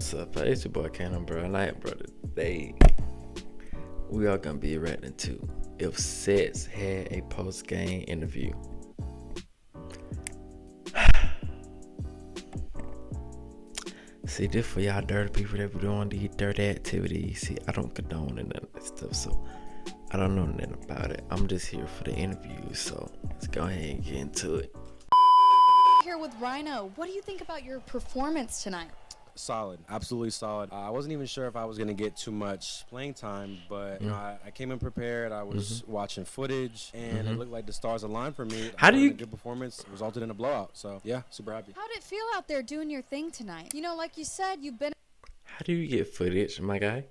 What's up? It's your boy Cannon, bro. And I am brother. We are gonna be reacting to if Sets had a post-game interview. See, this for y'all dirty people that be doing these dirty activities. See, I don't condone none of that stuff, so I don't know nothing about it. I'm just here for the interview, so let's go ahead and get into it. Here with Rhino, what do you think about your performance tonight? Solid, absolutely solid. I wasn't even sure if I was going to get too much playing time, but you know, I came in prepared. I was watching footage, and it looked like the stars aligned for me. How do you? A good performance resulted in a blowout. So yeah, super happy. How did it feel out there doing your thing tonight? You know, like you said, you've been How do you get footage, my guy?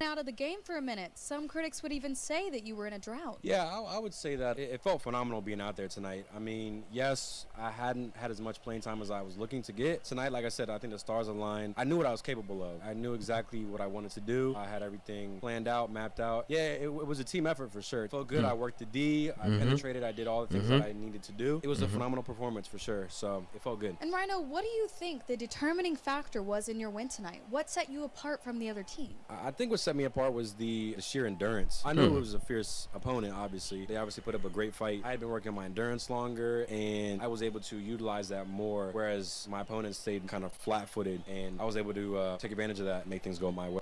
out of the game for a minute. Some critics would even say that you were in a drought. Yeah, I would say that it felt phenomenal being out there tonight. I mean, yes, I hadn't had as much playing time as I was looking to get. Tonight, like I said, I think the stars aligned. I knew what I was capable of. I knew exactly what I wanted to do. I had everything planned out, mapped out. Yeah, it was a team effort for sure. It felt good. I worked the D. I penetrated. I did all the things that I needed to do. It was a phenomenal performance for sure. So it felt good. And Rhino, what do you think the determining factor was in your win tonight? What set you apart from the other team? I think what set me apart was the sheer endurance. I knew it was a fierce opponent, obviously. They obviously put up a great fight. I had been working my endurance longer, and I was able to utilize that more, whereas my opponent stayed kind of flat-footed, and I was able to take advantage of that and make things go my way.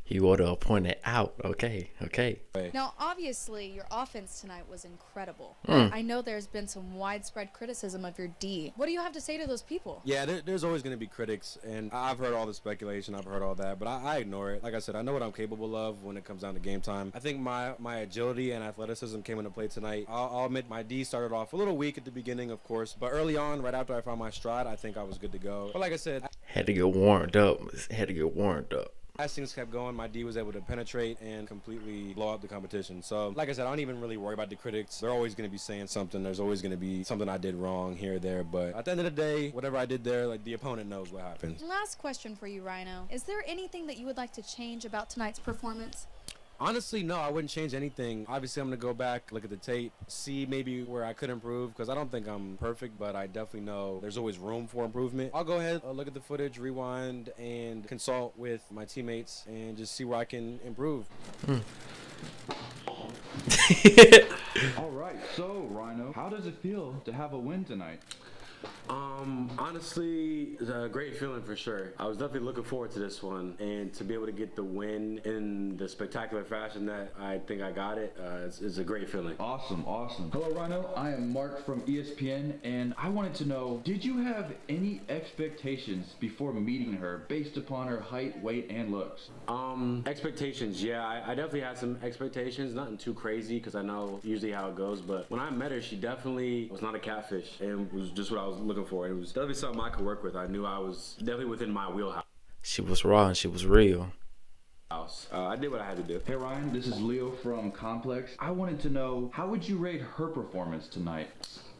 He would have pointed out. Okay. Now, obviously, your offense tonight was incredible. I know there's been some widespread criticism of your D. What do you have to say to those people? Yeah, there's always going to be critics, and I've heard all the speculation, I've heard all that, but I ignore it. Like I said, I know what I'm capable of when it comes down to game time. I think my agility and athleticism came into play tonight. I'll admit my D started off a little weak at the beginning, of course, but early on, right after I found my stride, I think I was good to go. But like I said, Had to get warmed up. as things kept going, my D was able to penetrate and completely blow up the competition. So, like I said, I don't even really worry about the critics. They're always going to be saying something. There's always going to be something I did wrong here or there. But at the end of the day, whatever I did there, like, the opponent knows what happened. Last question for you, Rhino. Is there anything that you would like to change about tonight's performance? Honestly, no, I wouldn't change anything. Obviously, I'm going to go back, look at the tape, see maybe where I could improve, because I don't think I'm perfect, but I definitely know there's always room for improvement. I'll go ahead, look at the footage, rewind, and consult with my teammates and just see where I can improve. All right, so Rhino, how does it feel to have a win tonight? Honestly, it's a great feeling for sure. I was definitely looking forward to this one, and to be able to get the win in the spectacular fashion that I think I got it, it's a great feeling. Awesome. Hello, Rhino. I am Mark from ESPN, and I wanted to know, did you have any expectations before meeting her based upon her height, weight, and looks? Expectations, yeah, I definitely had some expectations, nothing too crazy, because I know usually how it goes, but when I met her, she definitely was not a catfish, and was just what I was looking for. It was definitely something I could work with. I knew I was definitely within my wheelhouse. She was raw and she was real. I did what I had to do. Hey, Ryan, this is Leo from Complex. I wanted to know, how would you rate her performance tonight?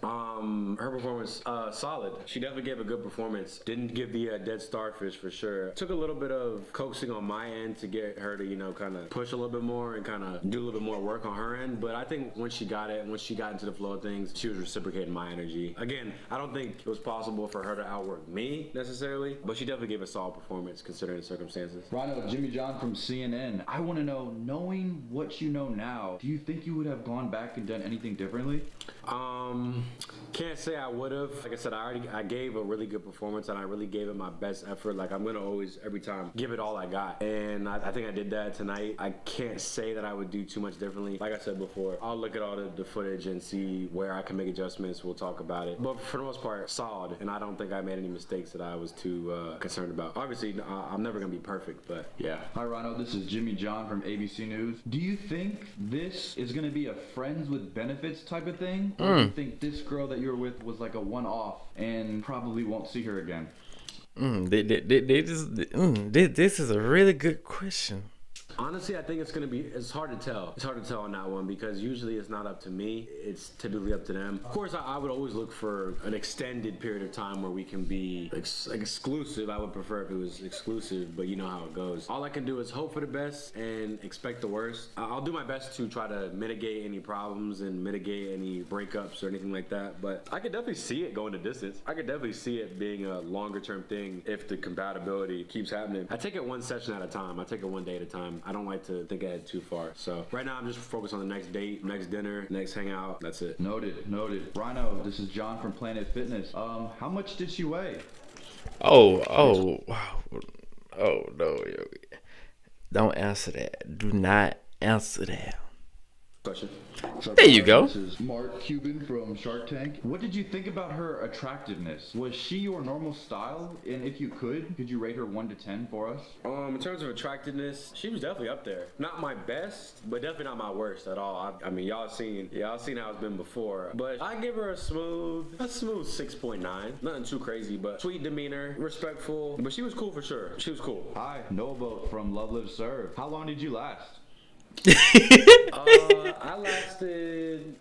Her performance, solid. She definitely gave a good performance. Didn't give the dead starfish for sure. Took a little bit of coaxing on my end to get her to, you know, kind of push a little bit more and kind of do a little bit more work on her end. But I think once she got it, once she got into the flow of things, she was reciprocating my energy. Again, I don't think it was possible for her to outwork me necessarily, but she definitely gave a solid performance considering the circumstances. Rhino, Jimmy John from CNN. I want to know, knowing what you know now, do you think you would have gone back and done anything differently? Can't say I would have. Like I said, I gave a really good performance, and I really gave it my best effort. Like, I'm gonna always, every time, give it all I got, and I think I did that tonight. I can't say that I would do too much differently. Like I said before, I'll look at all the footage and see where I can make adjustments. We'll talk about it, but for the most part, solid, and I don't think I made any mistakes that I was too concerned about. Obviously, I'm never gonna be perfect, but yeah. Hi, Rhino, this is Jimmy John from ABC News. Do you think this is gonna be a friends with benefits type of thing, or do you think this girl that you're with was like a one-off and probably won't see her again? This is a really good question. Honestly, I think it's hard to tell. It's hard to tell on that one because usually it's not up to me. It's typically up to them. Of course, I would always look for an extended period of time where we can be exclusive. I would prefer if it was exclusive, but you know how it goes. All I can do is hope for the best and expect the worst. I'll do my best to try to mitigate any problems and mitigate any breakups or anything like that, but I could definitely see it going the distance. I could definitely see it being a longer term thing if the compatibility keeps happening. I take it one session at a time. I take it one day at a time. I don't like to think ahead too far. So right now I'm just focused on the next date, next dinner, next hangout. That's it. Noted. Rhino, this is John from Planet Fitness. How much did she weigh? Oh no. Don't answer that. Do not answer that. Question. There you go. This is Mark Cuban from Shark Tank. What did you think about her attractiveness? Was she your normal style? And if you could you rate her 1 to 10 for us? In terms of attractiveness, she was definitely up there. Not my best, but definitely not my worst at all. I mean, y'all seen how it's been before. But I give her a smooth 6.9. Nothing too crazy, but sweet demeanor, respectful. But she was cool for sure. She was cool. Hi, Noah Boat from Loveliveserve. How long did you last? I lasted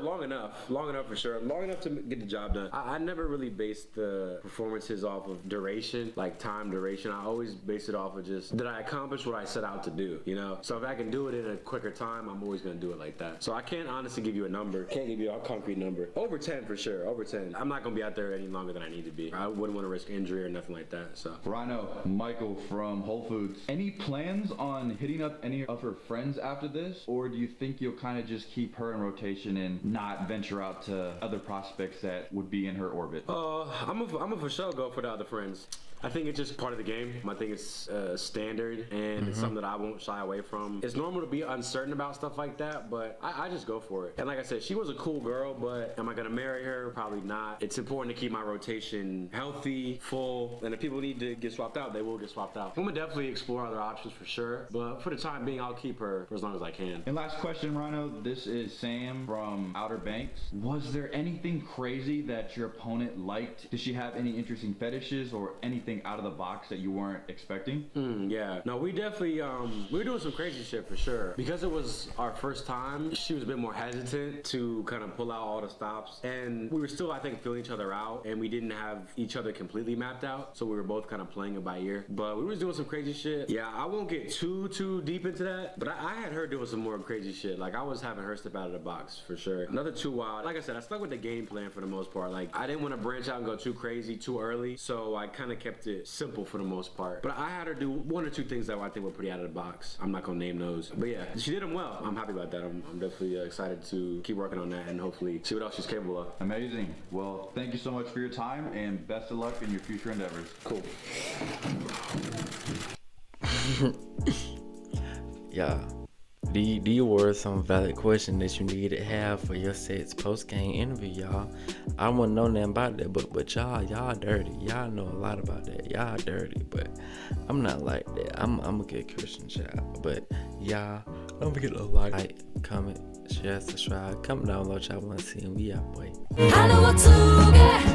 long enough for sure, long enough to get the job done. I never really based the performances off of duration, like time duration. I always base it off of just, did I accomplish what I set out to do, you know? So if I can do it in a quicker time, I'm always gonna do it like that. So I can't honestly give you a number, can't give you a concrete number. Over 10 for sure, over 10. I'm not gonna be out there any longer than I need to be. I wouldn't want to risk injury or nothing like that, so. Rhino, Michael from Whole Foods. Any plans on hitting up any of her friends after this? Or do you think you'll kind of just keep her in rotation and not venture out to other prospects that would be in her orbit? I'm a for sure go for the other friends. I think it's just part of the game. I think it's standard, and it's something that I won't shy away from. It's normal to be uncertain about stuff like that, but I just go for it. And like I said, she was a cool girl, but am I gonna marry her? Probably not. It's important to keep my rotation healthy, full, and if people need to get swapped out, they will get swapped out. I'm gonna definitely explore other options for sure, but for the time being, I'll keep her for as long as I can. And last question, Rhino. This is Sam from Outer Banks. Was there anything crazy that your opponent liked? Did she have any interesting fetishes or anything out of the box that you weren't expecting? Yeah. No, we definitely, we were doing some crazy shit for sure. Because it was our first time, she was a bit more hesitant to kind of pull out all the stops. And we were still, I think, feeling each other out. And we didn't have each other completely mapped out. So we were both kind of playing it by ear. But we was doing some crazy shit. Yeah, I won't get too deep into that. But I had her doing some more crazy shit. Like, I was having her step out of the box for sure. Nothing too wild. Like I said, I stuck with the game plan for the most part. Like, I didn't want to branch out and go too crazy too early. So I kind of kept it simple for the most part. But I had her do 1 or 2 things that I think were pretty out of the box. I'm not gonna name those. But yeah, she did them well. I'm happy about that. I'm definitely excited to keep working on that and hopefully see what else she's capable of. Amazing. Well, thank you so much for your time and best of luck in your future endeavors. Cool. Yeah. These were some valid questions that you need to have for your sets post-game interview, y'all. I don't want to know nothing about that, but y'all dirty. Y'all know a lot about that. Y'all dirty, but I'm not like that. I'm a good Christian child. But y'all, don't forget to like, comment, share, subscribe. Come download y'all want to see, and we out, boy. I know what to get.